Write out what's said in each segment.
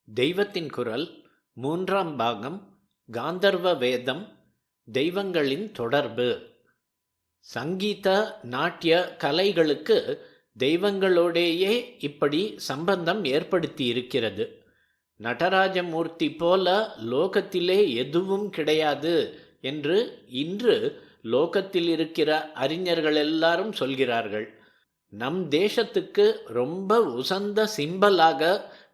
தெய்வத்தின் குரல் மூன்றாம் பாகம். காந்தர்வ வேதம், தெய்வங்களின் தொடர்பு. சங்கீத நாட்டிய கலைகளுக்கு தெய்வங்களோடேயே இப்படி சம்பந்தம் ஏற்படுத்தி இருக்கிறது. நடராஜமூர்த்தி போல லோகத்திலே எதுவும் கிடையாது என்று இன்று லோகத்தில் இருக்கிற அறிஞர்கள் எல்லாரும் சொல்கிறார்கள். நம் தேசத்துக்கு ரொம்ப உசந்த சிம்பலாக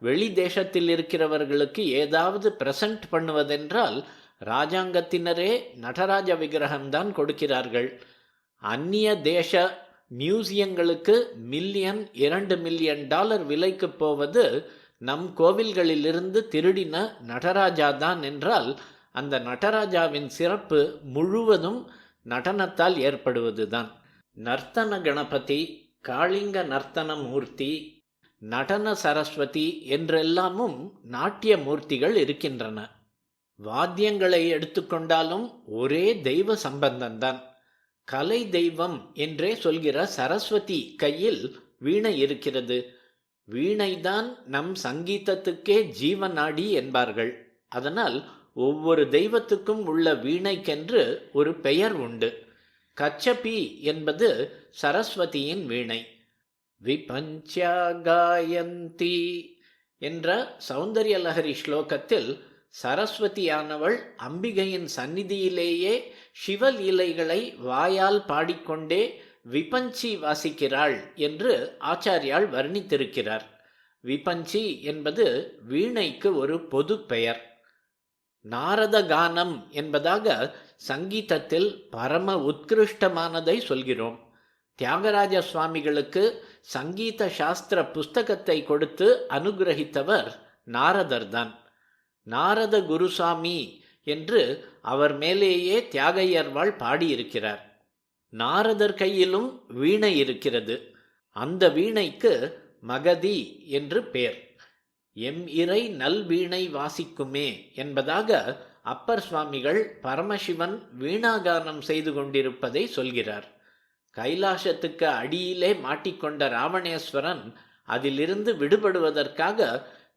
வெளி தேசத்தில் இருக்கிறவர்களுக்கு ஏதாவது பிரசன்ட் பண்ணுவதென்றால் ராஜாங்கத்தினரே நடராஜ விக்கிரகம்தான் கொடுக்கிறார்கள். அந்நிய தேச மியூசியங்களுக்கு மில்லியன் $2 மில்லியன் விலைக்கு போவது நம் கோவில்களிலிருந்து திருடின நடராஜா தான் என்றால் அந்த நடராஜாவின் சிறப்பு முழுவதும் நடனத்தால் ஏற்படுவதுதான். நர்த்தன கணபதி, காளிங்க நர்த்தன மூர்த்தி, நடன சரஸ்வதி என்றெல்லாமும் நாட்டிய மூர்த்திகள் இருக்கின்றன. வாத்தியங்களை எடுத்துக்கொண்டாலும் ஒரே தெய்வ சம்பந்தம்தான். கலை தெய்வம் என்றே சொல்கிற சரஸ்வதி கையில் வீணை இருக்கிறது. வீணைதான் நம் சங்கீதத்துக்கே ஜீவநாடி என்பார்கள். அதனால் ஒவ்வொரு தெய்வத்துக்கும் உள்ள வீணைக்கென்று ஒரு பெயர் உண்டு. கச்சபி என்பது சரஸ்வதியின் வீணை. விபஞ்ச்யா காயந்தி என்ற சௌந்தர்யலஹரி ஸ்லோகத்தில் சரஸ்வதியானவள் அம்பிகையின் சந்நிதியிலேயே சிவலீலைகளை வாயால் பாடிக்கொண்டே விபஞ்சி வாசிக்கிறாள் என்று ஆச்சாரியால் வர்ணித்திருக்கிறார். விபஞ்சி என்பது வீணைக்கு ஒரு பொது பெயர். நாரத கானம் என்பதாக சங்கீதத்தில் பரம உத்கிருஷ்டமானதை சொல்கிறோம். தியாகராஜ சுவாமிகளுக்கு சங்கீத சாஸ்திர புஸ்தகத்தை கொடுத்து அனுகிரகித்தவர் நாரதர்தான். நாரத குருசாமி என்று அவர் மேலேயே தியாகையர்வாள் பாடியிருக்கிறார். நாரதர் கையிலும் வீணை இருக்கிறது. அந்த வீணைக்கு மகதி என்று பேர். எம் இறை நல் வீணை வாசிக்குமே என்பதாக அப்பர் சுவாமிகள் பரமசிவன் வீணாகானம் செய்து கொண்டிருப்பதை சொல்கிறார். கைலாசத்துக்கு அடியிலே மாட்டிக்கொண்ட ராவணேஸ்வரன் அதிலிருந்து விடுபடுவதற்காக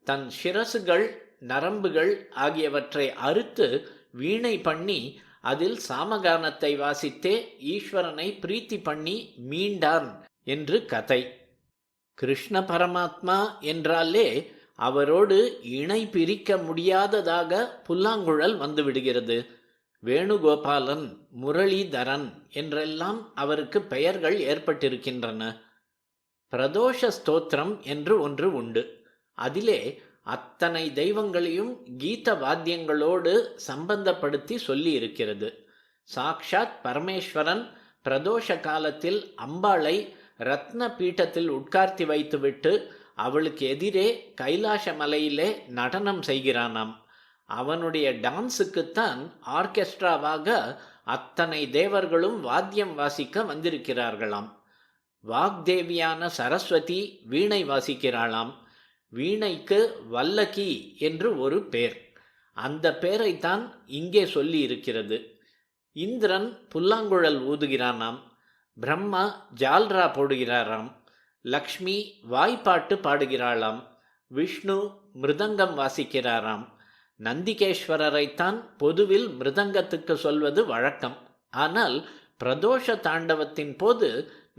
தன் சிரசுகள், நரம்புகள் ஆகியவற்றை அறுத்து வீணை பண்ணி அதில் சாமகானத்தை வாசித்தே ஈஸ்வரனை பிரீத்தி பண்ணி மீண்டான் என்று கதை. கிருஷ்ண பரமாத்மா என்றாலே அவரோடு இணை பிரிக்க முடியாததாக புல்லாங்குழல் வந்துவிடுகிறது. வேணுகோபாலன், முரளிதரன் என்றெல்லாம் அவருக்கு பெயர்கள் ஏற்பட்டிருக்கின்றன. பிரதோஷ ஸ்தோத்திரம் என்று ஒன்று உண்டு. அதிலே அத்தனை தெய்வங்களையும் கீத வாத்தியங்களோடு சம்பந்தப்படுத்தி சொல்லி இருக்கிறது. சாக்ஷாத் பரமேஸ்வரன் பிரதோஷ காலத்தில் அம்பாளை ரத்ன பீட்டத்தில் உட்கார்த்தி வைத்துவிட்டு அவளுக்கு எதிரே கைலாச மலையிலே நடனம் செய்கிறானாம். அவனுடைய டான்ஸுக்குத்தான் ஆர்கெஸ்ட்ராவாக அத்தனை தேவர்களும் வாத்தியம் வாசிக்க வந்திருக்கிறார்களாம். வாக்தேவியான சரஸ்வதி வீணை வாசிக்கிறாளாம். வீணைக்கு வல்லகி என்று ஒரு பேர். அந்த பேரைத்தான் இங்கே சொல்லி இருக்கிறது. இந்திரன் புல்லாங்குழல் ஊதுகிறானாம். பிரம்மா ஜால்ரா போடுகிறாராம். லக்ஷ்மி வாய்ப்பாட்டு பாடுகிறாளாம். விஷ்ணு மிருதங்கம் வாசிக்கிறாராம். நந்திகேஸ்வரரைத்தான் பொதுவில் மிருதங்கத்துக்கு சொல்வது வழக்கம். ஆனால் பிரதோஷ தாண்டவத்தின் போது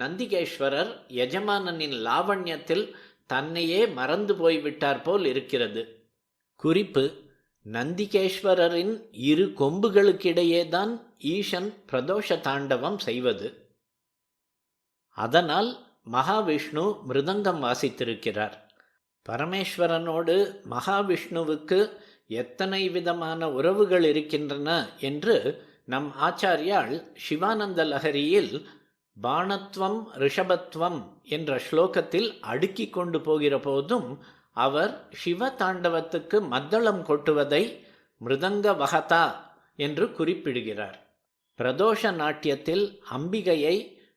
நந்திகேஸ்வரர் எஜமானனின் லாவண்யத்தில் தன்னையே மறந்து போய்விட்டார் போல் இருக்கிறது. குறிப்பு: நந்திகேஸ்வரரின் இரு கொம்புகளுக்கிடையேதான் ஈசன் பிரதோஷ தாண்டவம் செய்வது. அதனால் மகாவிஷ்ணு மிருதங்கம் வாசித்திருக்கிறார். பரமேஸ்வரனோடு மகாவிஷ்ணுவுக்கு எத்தனை விதமான உறவுகள் இருக்கின்றன என்று நம் ஆச்சாரியால் சிவானந்த லஹரியில் பாணத்வம் ரிஷபத்வம் என்ற ஸ்லோகத்தில் அடுக்கி கொண்டு போகிற போதும் அவர் சிவ தாண்டவத்துக்கு மத்தளம் கொட்டுவதை மிருதங்க வகதா என்று குறிப்பிடுகிறார். பிரதோஷ நாட்டியத்தில் அம்பிகையை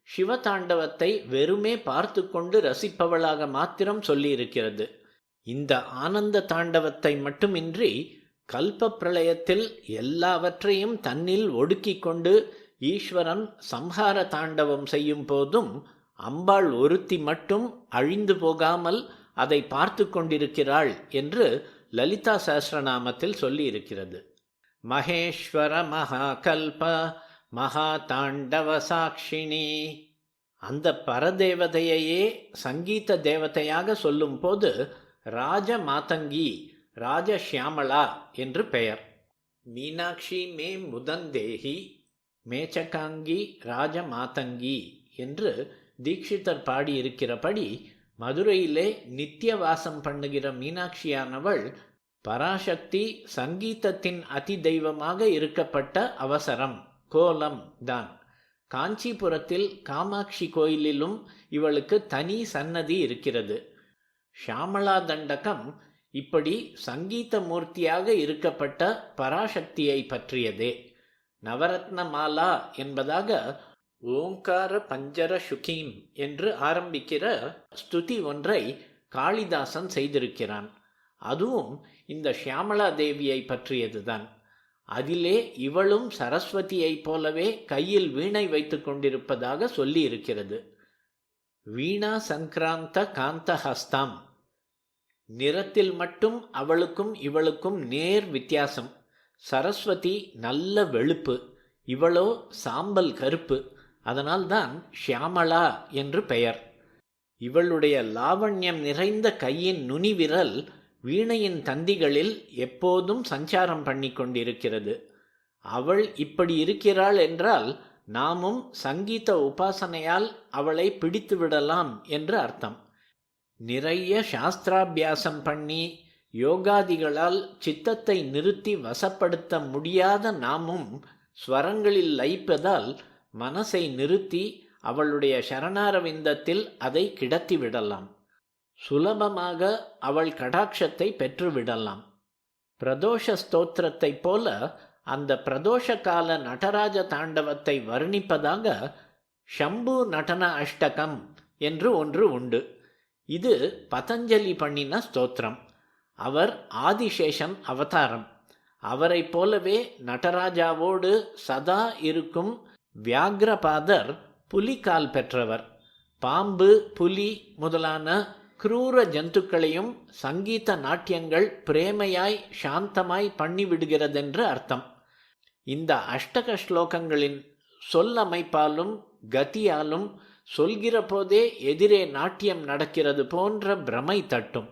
சிவதாண்டவத்தை வெறுமே பார்த்து கொண்டு ரசிப்பவளாக மாத்திரம் சொல்லியிருக்கிறது. இந்த ஆனந்த தாண்டவத்தை மட்டுமின்றி கல்ப பிரளயத்தில் எல்லாவற்றையும் தன்னில் ஒடுக்கி கொண்டு ஈஸ்வரன் சம்ஹார தாண்டவம் செய்யும் போதும் அம்பாள் ஒருத்தி மட்டும் அழிந்து போகாமல் அதை பார்த்து கொண்டிருக்கிறாள் என்று லலிதா சஹஸ்ரநாமத்தில் சொல்லி இருக்கிறது. மகேஸ்வர மகாகல்ப மகா தாண்டவ சாட்சிணி. அந்த பரதேவதையையே சங்கீத தேவதையாக சொல்லும் போது ராஜ மாதங்கி, ராஜஷியாமளா என்று பெயர். மீனாட்சி மே முதந்தேகி மேச்சகாங்கி ராஜ மாதங்கி என்று தீட்சிதர் பாடியிருக்கிறபடி மதுரையிலே நித்திய வாசம் பண்ணுகிற மீனாட்சியானவள் பராசக்தி சங்கீதத்தின் அதி தெய்வமாக இருக்கப்பட்ட அவசரம், கோலம் தான். காஞ்சிபுரத்தில் காமாட்சி கோயிலிலும் இவளுக்கு தனி சன்னதி இருக்கிறது. ஷியாமளா தண்டகம் இப்படி சங்கீத மூர்த்தியாக இருக்கப்பட்ட பராசக்தியை பற்றியதே. நவரத்ன மாலா என்பதாக ஓங்கார பஞ்சர சுகீம் என்று ஆரம்பிக்கிற ஸ்துதி ஒன்றை காளிதாசன் செய்திருக்கிறான். அதுவும் இந்த ஷியாமளா தேவியை பற்றியதுதான். அதிலே இவளும் சரஸ்வதியைப் போலவே கையில் வீணை வைத்து கொண்டிருப்பதாக சொல்லி இருக்கிறது. வீணா சங்கிராந்த காந்தஹஸ்தாம். நிறத்தில் மட்டும் அவளுக்கும் இவளுக்கும் நேர் வித்தியாசம். சரஸ்வதி நல்ல வெளுப்பு, இவளோ சாம்பல் கருப்பு. அதனால்தான் ஷியாமளா என்று பெயர். இவளுடைய லாவண்யம் நிறைந்த கையின் நுனி விரல் வீணையின் தந்திகளில் எப்போதும் சஞ்சாரம் பண்ணி கொண்டிருக்கிறது. அவள் இப்படி இருக்கிறாள் என்றால் நாமும் சங்கீத உபாசனையால் அவளை பிடித்து விடலாம் என்று அர்த்தம். நிறைய சாஸ்திராபியாசம் பண்ணி யோகாதிகளால் சித்தத்தை நிறுத்தி வசப்படுத்த முடியாத நாமும் ஸ்வரங்களில் லயிப்பதால் மனசை நிறுத்தி அவளுடைய சரணாரவிந்தத்தில் அதை கிடத்திவிடலாம். சுலபமாக அவள் கடாட்சத்தை பெற்றுவிடலாம். பிரதோஷ ஸ்தோத்திரத்தை போல அந்த பிரதோஷ கால நடராஜ தாண்டவத்தை வர்ணிப்பதாக ஷம்பு நடன அஷ்டகம் என்று ஒன்று உண்டு. இது பதஞ்சலி பண்ணின ஸ்தோத்திரம். அவர் ஆதிசேஷன் அவதாரம். அவரை போலவே நடராஜாவோடு சதா இருக்கும் வியாக்ரபாதர் புலிகால் பெற்றவர். பாம்பு, புலி முதலான கிரூர ஜந்துக்களையும் சங்கீத நாட்டியங்கள் பிரேமையாய் சாந்தமாய் பண்ணிவிடுகிறதென்று அர்த்தம். இந்த அஷ்டக ஸ்லோகங்களின் சொல்லமைப்பாலும் கதியாலும் சொல்கிற போதே எதிரே நாட்டியம் நடக்கிறது போன்ற பிரமை தட்டும்.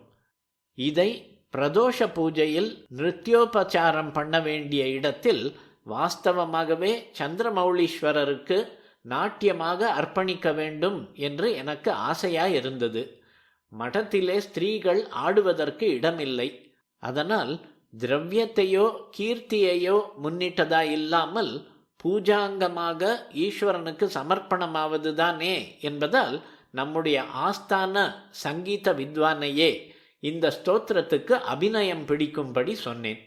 இதை பிரதோஷ பூஜையில் நிருத்யோபச்சாரம் பண்ண வேண்டிய இடத்தில் வாஸ்தவமாகவே சந்திரமௌலீஸ்வரருக்கு நாட்டியமாக அர்ப்பணிக்க வேண்டும் என்று எனக்கு ஆசையாயிருந்தது. மடத்திலே ஸ்திரீகள் ஆடுவதற்கு இடமில்லை. அதனால் திரவியத்தையோ கீர்த்தியையோ முன்னிட்டதாயில்லாமல் பூஜாங்கமாக ஈஸ்வரனுக்கு சமர்ப்பணமாவதுதானே என்பதால் நம்முடைய ஆஸ்தான சங்கீத வித்வானையே இந்த ஸ்தோத்திரத்துக்கு அபிநயம் பிடிக்கும்படி சொன்னேன்.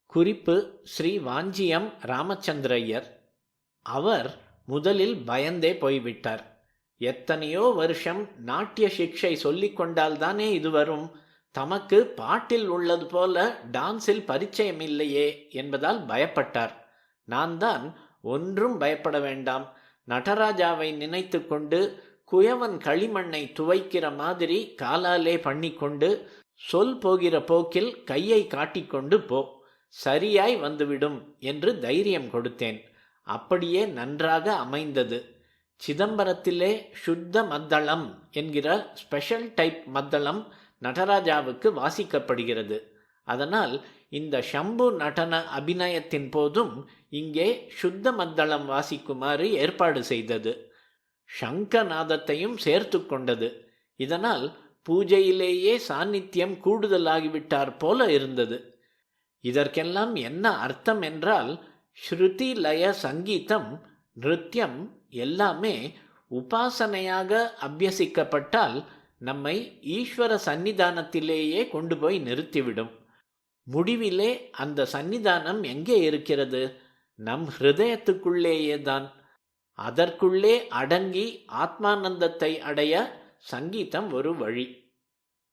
குறிப்பு: ஸ்ரீ வாஞ்சியம் ராமச்சந்திரையர். அவர் முதலில் பயந்தே போய்விட்டார். எத்தனையோ வருஷம் நாட்டிய சிக்ஷை சொல்லிக் கொண்டால்தானே இது வரும். தமக்கு பாட்டில் உள்ளது போல டான்ஸில் பரிச்சயம் இல்லையே என்பதால் பயப்பட்டார். நான் தான் ஒன்றும் பயப்பட வேண்டாம், நடராஜாவை நினைத்து கொண்டு குயவன் களிமண்ணை துவைக்கிற மாதிரி காலாலே பண்ணிக்கொண்டு சொல் போகிற போக்கில் கையை காட்டிக்கொண்டு போ, சரியாய் வந்துவிடும் என்று தைரியம் கொடுத்தேன். அப்படியே நன்றாக அமைந்தது. சிதம்பரத்திலே சுத்த மத்தளம் என்கிற ஸ்பெஷல் டைப் மத்தளம் நடராஜாவுக்கு வாசிக்கப்படுகிறது. அதனால் இந்த ஷம்பு நடன அபிநயத்தின் போதும் இங்கே சுத்த மத்தளம் வாசிக்குமாறு ஏற்பாடு செய்தது. சங்கநாதத்தையும் சேர்த்து கொண்டது. இதனால் பூஜையிலேயே சாநித்தியம் கூடுதலாகிவிட்டார் போல இருந்தது. இதற்கெல்லாம் என்ன அர்த்தம் என்றால், ஸ்ருதி லய சங்கீதம் நிருத்யம் எல்லாமே உபாசனையாக அபியசிக்கப்பட்டால் நம்மை ஈஸ்வர சந்நிதானத்திலேயே கொண்டு போய் நிறுத்திவிடும். முடிவிலே அந்த சந்நிதானம் எங்கே இருக்கிறது? நம் ஹிருதயத்துக்குள்ளேயே தான். அதற்குள்ளே அடங்கி ஆத்மானந்தத்தை அடைய சங்கீதம் ஒரு வழி.